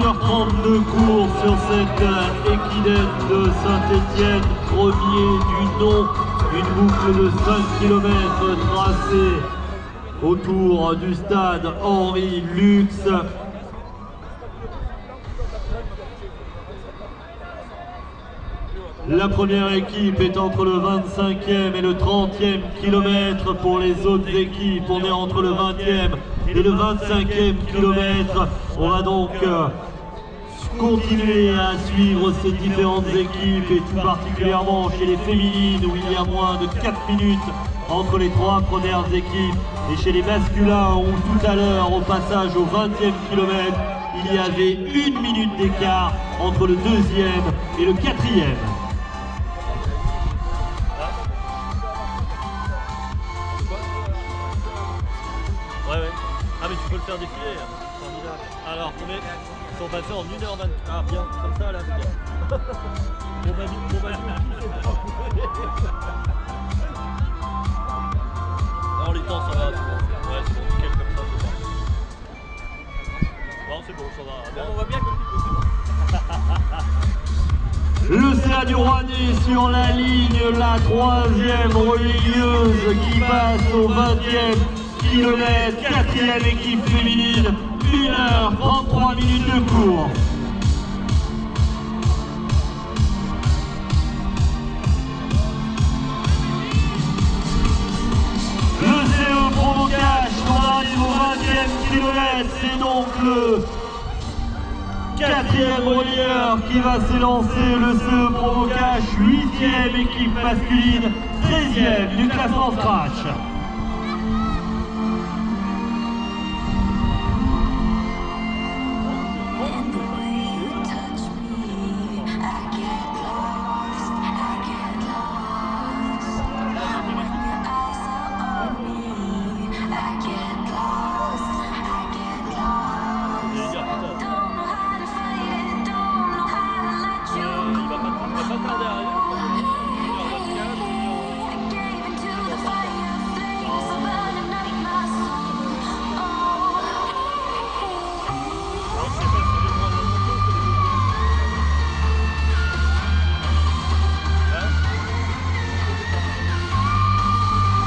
1h30 de course sur cette équidène de Saint-Étienne, premier du nom, une boucle de 5 km tracée autour du stade Henri Lux. La première équipe est entre le 25e et le 30e kilomètre. Pour les autres équipes, on est entre le 20e et le 25e kilomètre. On va donc continuer à suivre ces différentes équipes et tout particulièrement chez les féminines où il y a moins de 4 minutes entre les 3 premières équipes, et chez les masculins où tout à l'heure au passage au 20e kilomètre il y avait 1 minute d'écart entre le 2e et le 4e. Ah mais tu peux le faire défiler, formidable. Alors combien ils sont passés en 1h20. Ah bien, comme ça là c'est bien. Non les temps ça va, ouais c'est bon, nickel comme ça, c'est parti. Bon c'est bon, ça va. Bon, on voit bien que Le CA du Rouennais sur la ligne, la 3e relayeuse qui passe au 20e kilomètre, 4e équipe féminine, 1h33 minutes de cours. Le CE Provocache, on arrive au 20e kilomètre, c'est donc le 4e relayeur qui va s'élancer, le CE Provocache, 8e équipe masculine, 13e du classement scratch.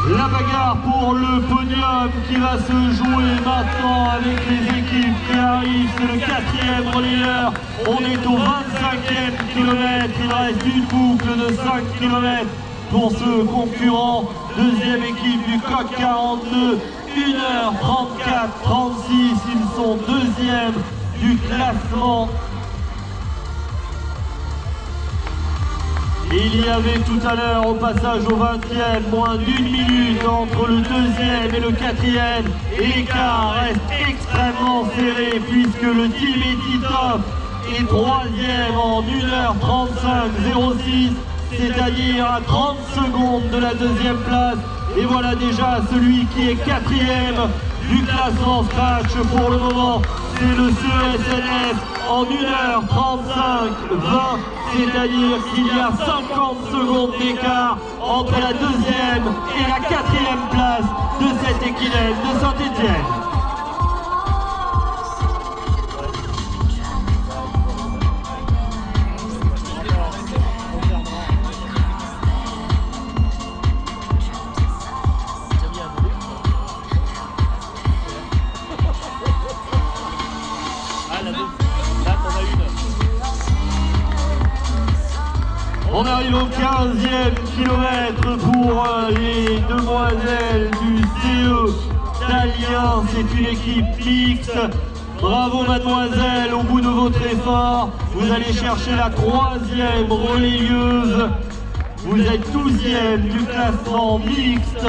La bagarre pour le podium qui va se jouer maintenant avec les équipes qui arrivent, c'est le 4e relayeur. On est au 25e kilomètre, il reste une boucle de 5 km pour ce concurrent. Deuxième équipe du COC 42, 1h34-36, ils sont deuxième du classement. Il y avait tout à l'heure au passage au 20e moins d'1 minute entre le 2e et le 4e. Et l'écart reste extrêmement serré puisque le team Titov est 3e en 1h35-06, c'est-à-dire à 30 secondes de la 2e place. Et voilà déjà celui qui est 4e du classement scratch pour le moment, c'est le CESNF en 1h35-20, c'est-à-dire qu'il y a 50 secondes d'écart entre la 2e et la 4e place de cette équidène de Saint-Étienne. On arrive au 15e kilomètre pour les demoiselles du CE Talien. C'est une équipe mixte. Bravo mademoiselle, au bout de votre effort, vous allez chercher la 3e relayeuse. Vous êtes 12e du classement mixte.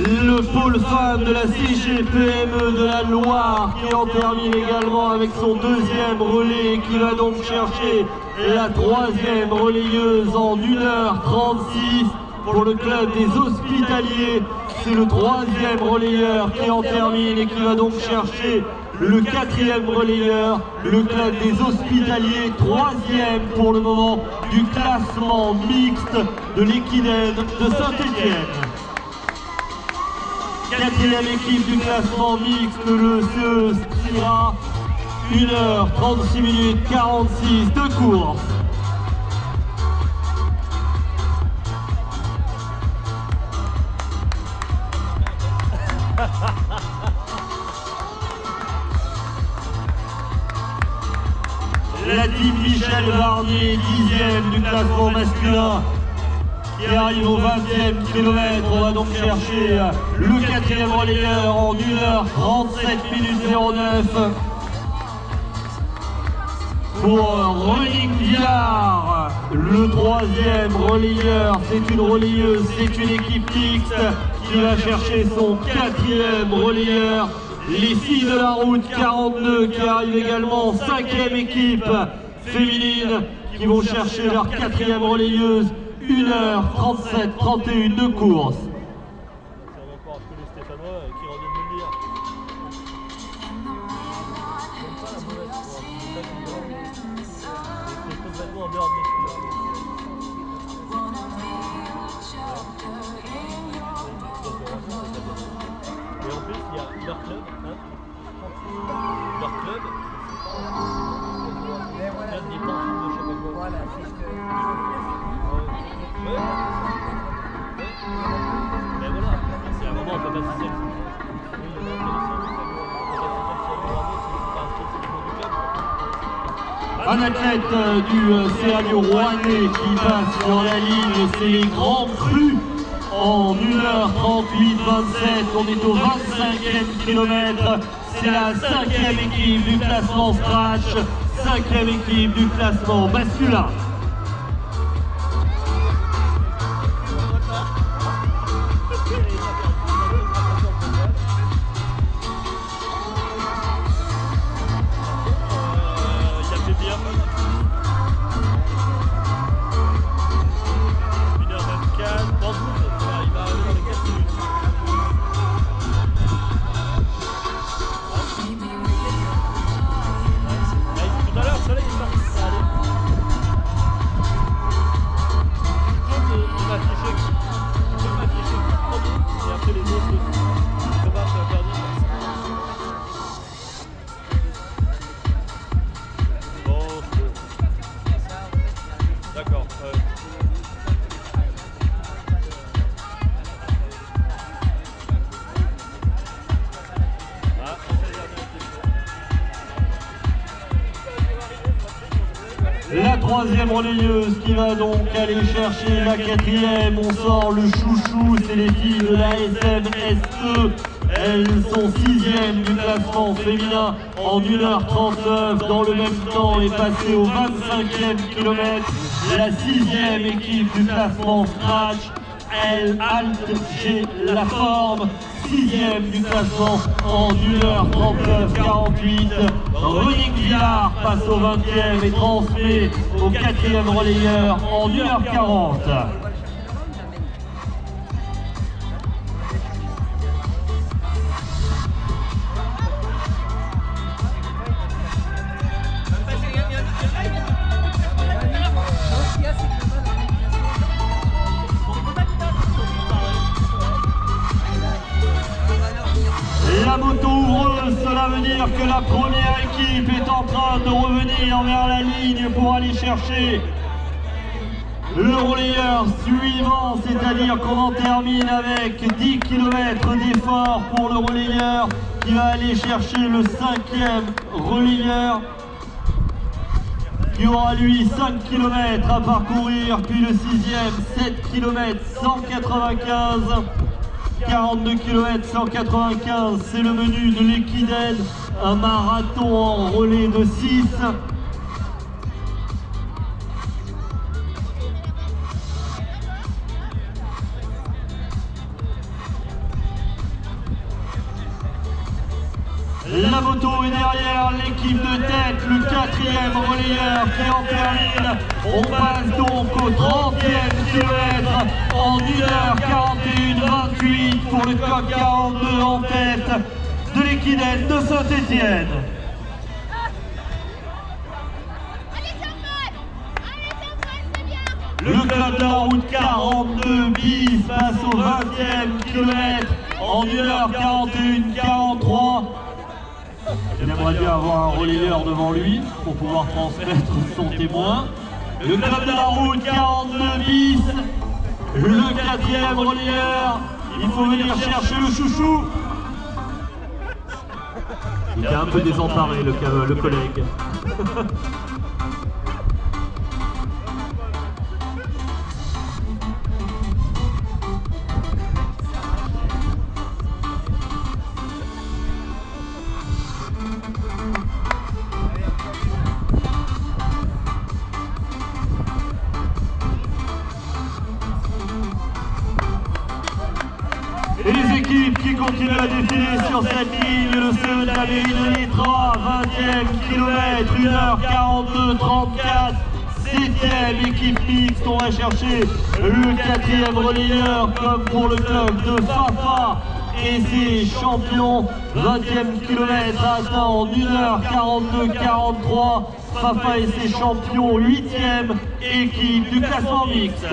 Le pôle femme de la CGPME de la Loire qui en termine également avec son 2e relais, qui va donc chercher la 3e relayeuse en 1h36 pour le club des Hospitaliers. C'est le 3e relayeur qui en termine et qui va donc chercher le 4e relayeur, le club des Hospitaliers, 3e pour le moment du classement mixte de l'équidène de Saint-Étienne. Quatrième équipe du classement mixte, le CE Stira, 1h36 minutes 46 de course. La team Michel Varnier, 10e du classement masculin, qui arrive au 20e kilomètre. On va donc chercher le 4e relayeur en 1h37 minutes 09. Pour Running Villard, le 3e relayeur, c'est une relayeuse, c'est une équipe mixte qui va chercher son 4e relayeur. Les filles de la route 42 qui arrivent également, 5e équipe féminine qui vont chercher leur 4e relayeuse, 1h37-31 de course. C'est encore un peu les Stéphanois qui reviennent de le dire. J'aime pas la mauvaise foi, c'est complètement en dehors de mes et en plus, il y a leur club, hein, leur club, il y a des pans de je sais pas quoi. Voilà, c'est ce que... Mais voilà, c'est un moment, on peut pas se dire. Un athlète du CA du Rouennais qui passe sur la ligne, c'est les grands crus. En 1h38-27, on est au 25e kilomètre. C'est la 5e équipe du classement scratch, 5e équipe du classement masculin. La 3e relayeuse qui va donc aller chercher la 4e. On sort le chouchou, c'est les filles de la SMSE. Elles sont 6e du classement féminin en 1h39. Dans le même temps est passée au 25e kilomètre la 6e équipe du classement scratch. Elle halte chez la forme, 6e du classement en 1h39-48. Running Villard passe au 20e et transmet au 4e relayeur en 1h40. La moto ouvreuse, cela veut dire que la première équipe est en train de revenir vers la ligne pour aller chercher le relayeur suivant, c'est-à-dire qu'on en termine avec 10 km d'effort pour le relayeur qui va aller chercher le 5e relayeur qui aura lui 5 km à parcourir, puis le 6e 7 km 195. 42 km 195, c'est le menu de l'Equiden, un marathon en relais de 6. La moto est derrière l'équipe de tête, le 4e relayeur qui en termine. On passe donc au 30e kilomètre en 1h41-28 pour le COC 42 en tête de l'Equiden de Saint-Étienne. Le club de la route 42 bis passe au 20e kilomètre en 1h41-43. Il aimerait bien avoir un relayeur devant lui pour pouvoir transmettre son témoin. Le club de la route 42 bis, le 4e relayeur. Il faut venir chercher le chouchou. Il était un peu désemparé le collègue. Et les équipes qui continuent à défiler sur cette ligne, le CE de la mairie de Nitra, 20e kilomètre, 1h42-34, 7e équipe mixte, on va chercher le 4e relayeur comme pour le club de Fafa et ses champions, 20e kilomètre atteint en 1h42-43, Fafa et ses champions, 8e équipe du classement mixte.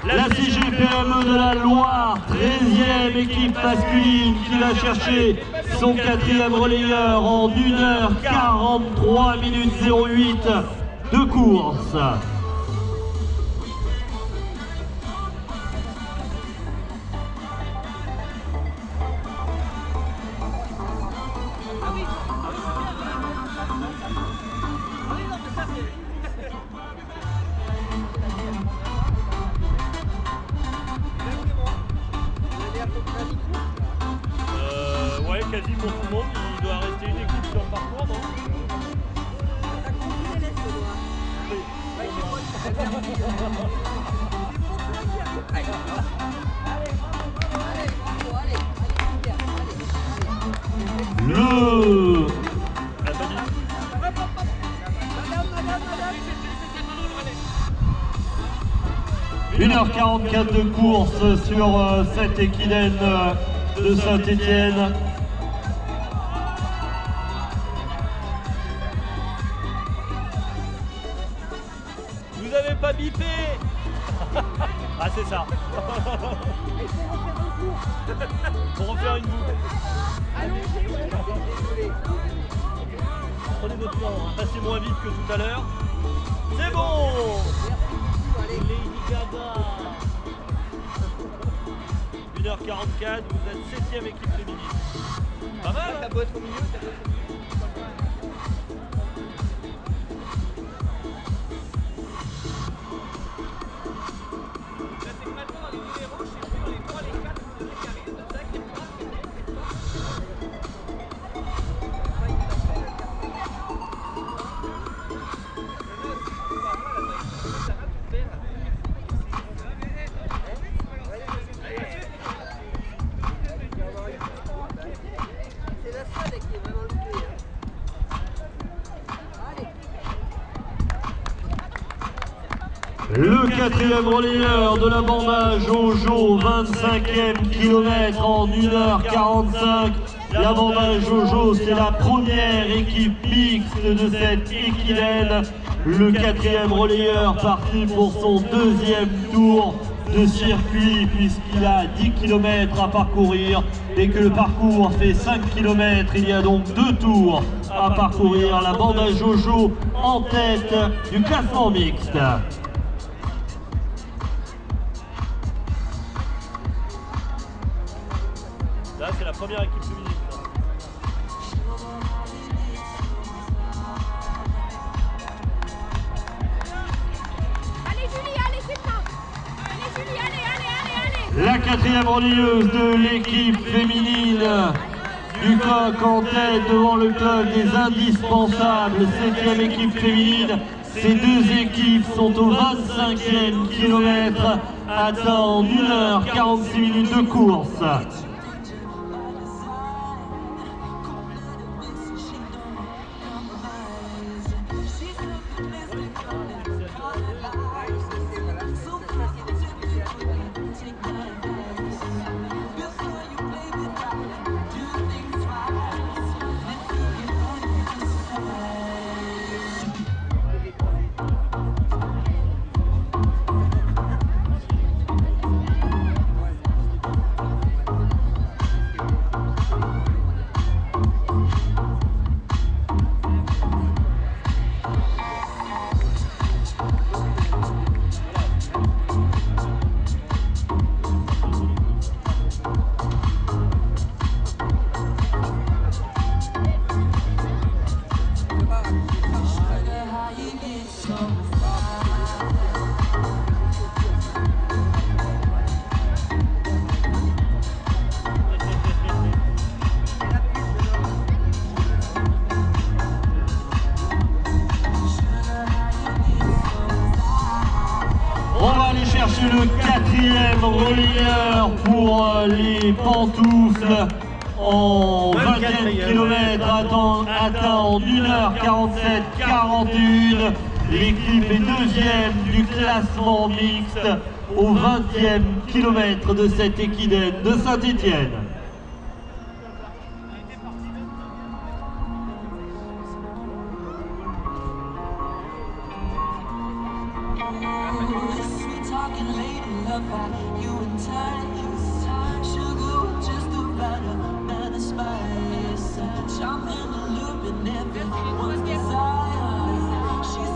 La CGPME de la Loire, 13e équipe masculine qui va chercher son 4e relayeur en 1h43 minutes 08 de course. Ouais, quasi pour tout le monde, il doit rester une équipe sur le parcours, non? Le 1h44 de course sur cette équidène de Saint-Étienne. Vous avez pas bipé. Ah c'est ça. Pour refaire une boucle. Prenez votre temps, hein. Passez moins vite que tout à l'heure. C'est bon. Lady Gaga. 1h44, vous êtes 7e équipe féminine. Pas mal, hein. T'as beau être au milieu, t'as beau être au milieu. Le 4e relayeur de la bande Jojo, 25e kilomètre en 1h45. La bande Jojo, c'est la première équipe mixte de cette équidène. Le 4e relayeur parti pour son 2e tour de circuit puisqu'il a 10 km à parcourir et que le parcours fait 5 km. Il y a donc 2 tours à parcourir. La bande Jojo en tête du classement mixte. Là, c'est la première équipe féminine. Allez Julie, allez, c'est ça. Allez Julie, allez. La 4e relayeuse de l'équipe féminine du coq en tête devant le club des indispensables. 7e équipe féminine. Ces deux équipes sont au 25e kilomètre, atteint en 1h46 minutes de course. le 4e relayeur pour les pantoufles en 20e kilomètre atteint en 1h47-41. L'équipe est 2e du classement mixte au 20e kilomètre de cette équidène de Saint-Étienne.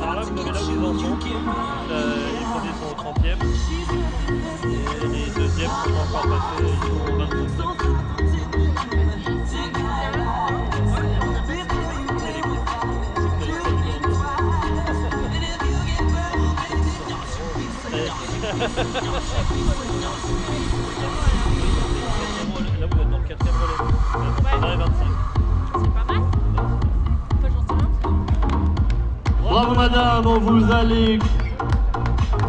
Alors là, vous avez là où ils en sont. Les premiers sont au 30e. Et les deuxièmes sont encore passés, ils sont au 25e. Là, vous êtes dans le 4e relais. Dans les 25. C'est pas mal. Toi, j'en sais rien. Bravo madame, vous allez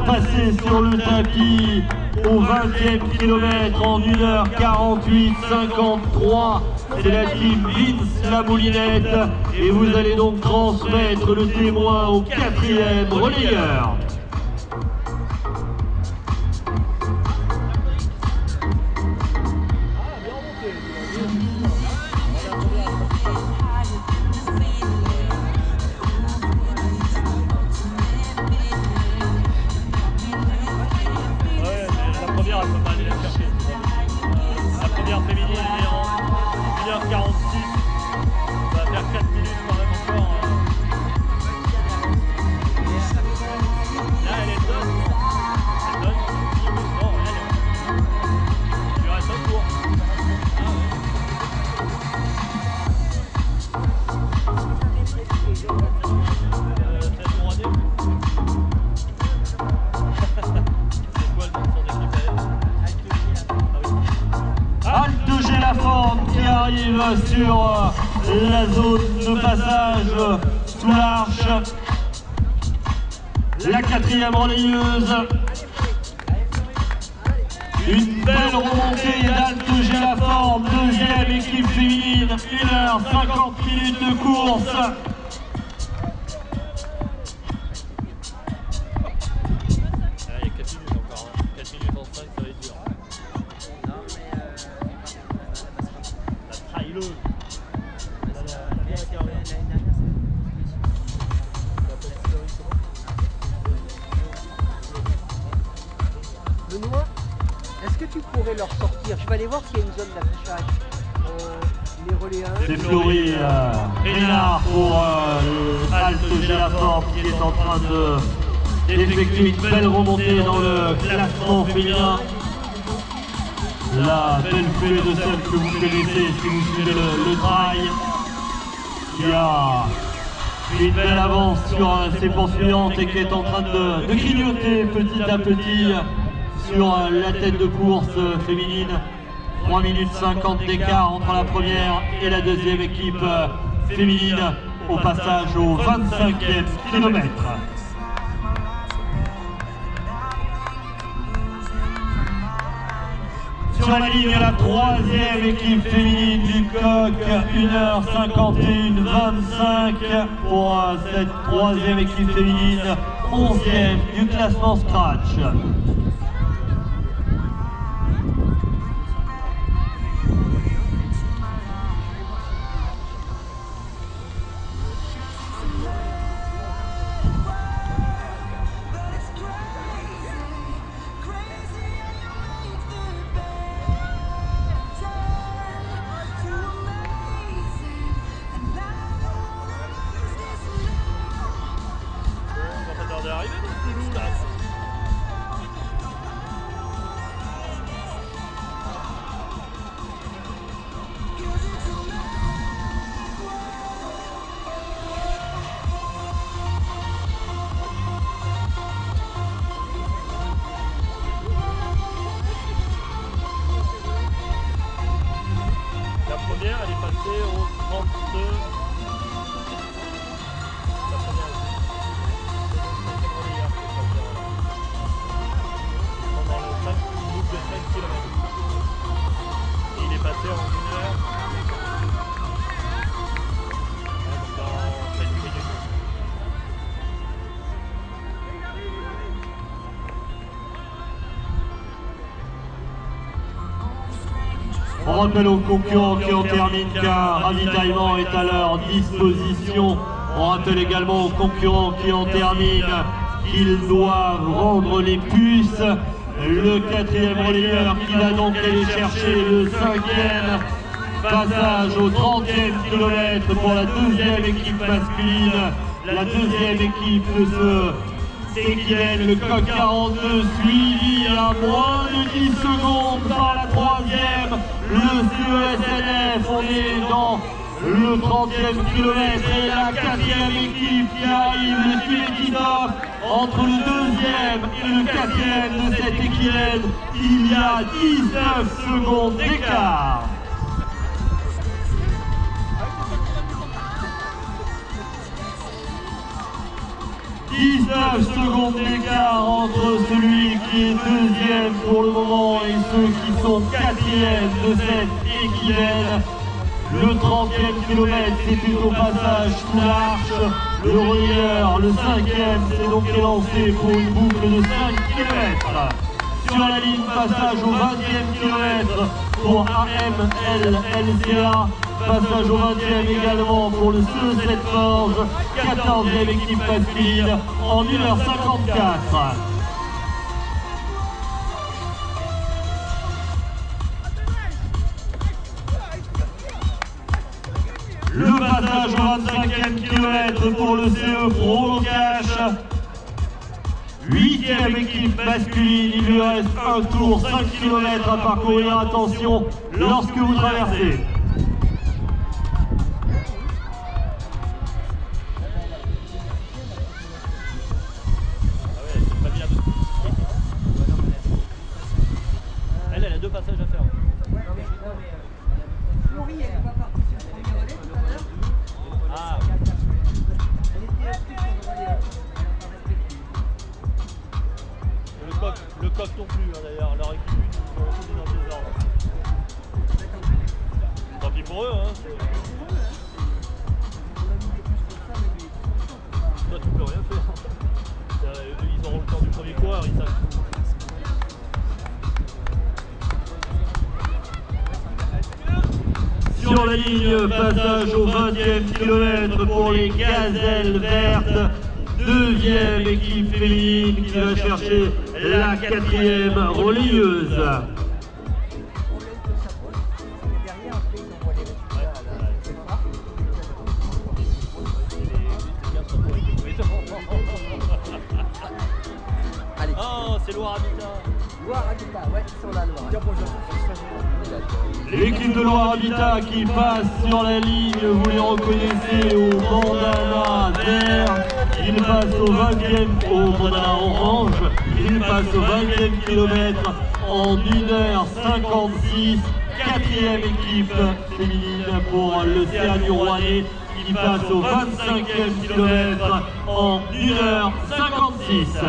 passer sur le tapis au 20e kilomètre en 1h48-53. C'est la team Vince la Moulinette et vous allez donc transmettre le témoin au 4e relayeur. La première féminine est en 1h46. Ça va faire 4 minutes quand même encore. Là elle est donne. Elle donne. Non, elle est. Il lui reste un tour. Qui arrive sur la zone de passage sous l'arche. La 4e relayeuse. Une belle remontée d'Alte Gélaforme, 2e équipe féminine, 1h50 minutes de course. Il y a 4 minutes encore. 4 minutes en 5, ça va être dur. Benoît, est-ce que tu pourrais leur sortir? Je vais aller voir s'il y a une zone d'affichage. Les relais 1. C'est Florie Rénard pour Alte Gélaforme qui est en train d'effectuer une belle remontée dans le classement féminin. La belle fée de celle que vous connaissez si vous suivez le trail, qui a une belle avance sur ses poursuivantes et qui est en train de grignoter petit à petit sur la tête de course féminine. 3 minutes 50 d'écart entre la première et la deuxième équipe féminine au passage au 25e kilomètre. Sur la ligne, la 3e équipe féminine du Coq, 1h51-25 pour cette 3e équipe féminine, 11e du classement Scratch. On rappelle aux concurrents qui en terminent qu'un ravitaillement est à leur disposition. On rappelle également aux concurrents qui en terminent qu'ils doivent rendre les puces. Le 4e relayeur qui va donc aller chercher le 5e passage au 30e kilomètre pour la 2e équipe masculine. La 2e équipe de ce équipage, le coq 42, suivi à moins de 10 secondes par la 3e, le CESNF. On est dans le 30e kilomètre et la 4e équipe qui arrive, le filet qui s'offre. Entre le 2e et le 4e de cette équipe, il y a 19 secondes d'écart. 19 secondes d'écart entre celui qui est 2e pour le moment et ceux qui sont 4e de cette équipage. Le 30e kilomètre, c'était au passage sous l'arche. Le relayeur, le 5e, s'est donc élancé pour une boucle de 5 km. Sur la ligne, passage au 20e kilomètre pour AML-LCA. Passage au 20e également pour le CE7 Forge. 14e équipe masculine en 1h54. Le passage au 25e kilomètre pour le CE Pro Cash. 8e équipe masculine, il lui reste un tour, 5 km à parcourir. Attention lorsque vous traversez. Elle a 2 passages à faire. Florie, elle n'est pas partie sur le premier relais tout à l'heure. Ah. Elle était inscrite sur le relais. Le coq non plus, hein, d'ailleurs. Leur équipe, ils ont tous dans des ordres. Tant pis pour eux, hein. Toi, tu peux rien faire. Ils auront le temps du premier coureur, ils savent. Sur la ligne, passage au 20e kilomètre pour les Gazelles Vertes. 2e équipe féminine qui va chercher la 4e relayeuse. Le problème que ça pose, c'est que derrière, après, ils envoient les résultats à la CFA. Allez. Oh, c'est Loire Habitat. Loire Habitat, ouais, ils sont là, Loire. L'équipe de Loire Habitat qui passe sur la ligne, vous les reconnaissez au bandana vert. Il passe au 20e, au bandana orange. Il passe au 20e kilomètre en 1h56. 4e équipe féminine pour le CA du Rouennais qui passe au 25e kilomètre en 1h56.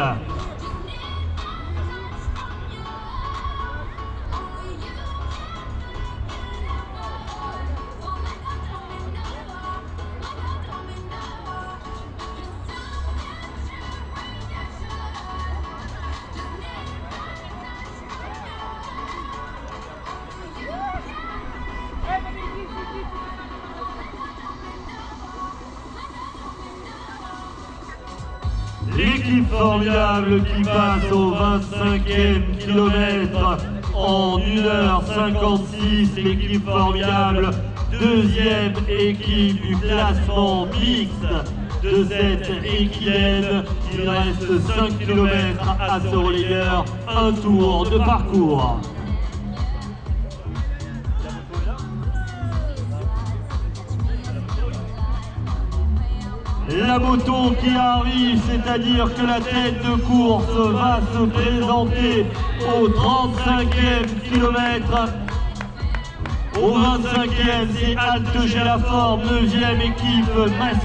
L'équipe formidable qui passe au 25e kilomètre en 1h56. L'équipe formidable, 2e équipe du classement mixte de cette équipe. Il reste 5 km à ce relayeur, un tour de parcours. La moto qui arrive, c'est-à-dire que la tête de course va se présenter au 35e kilomètre. Au 25e, c'est Halte chez la Forme, 9e équipe masculine.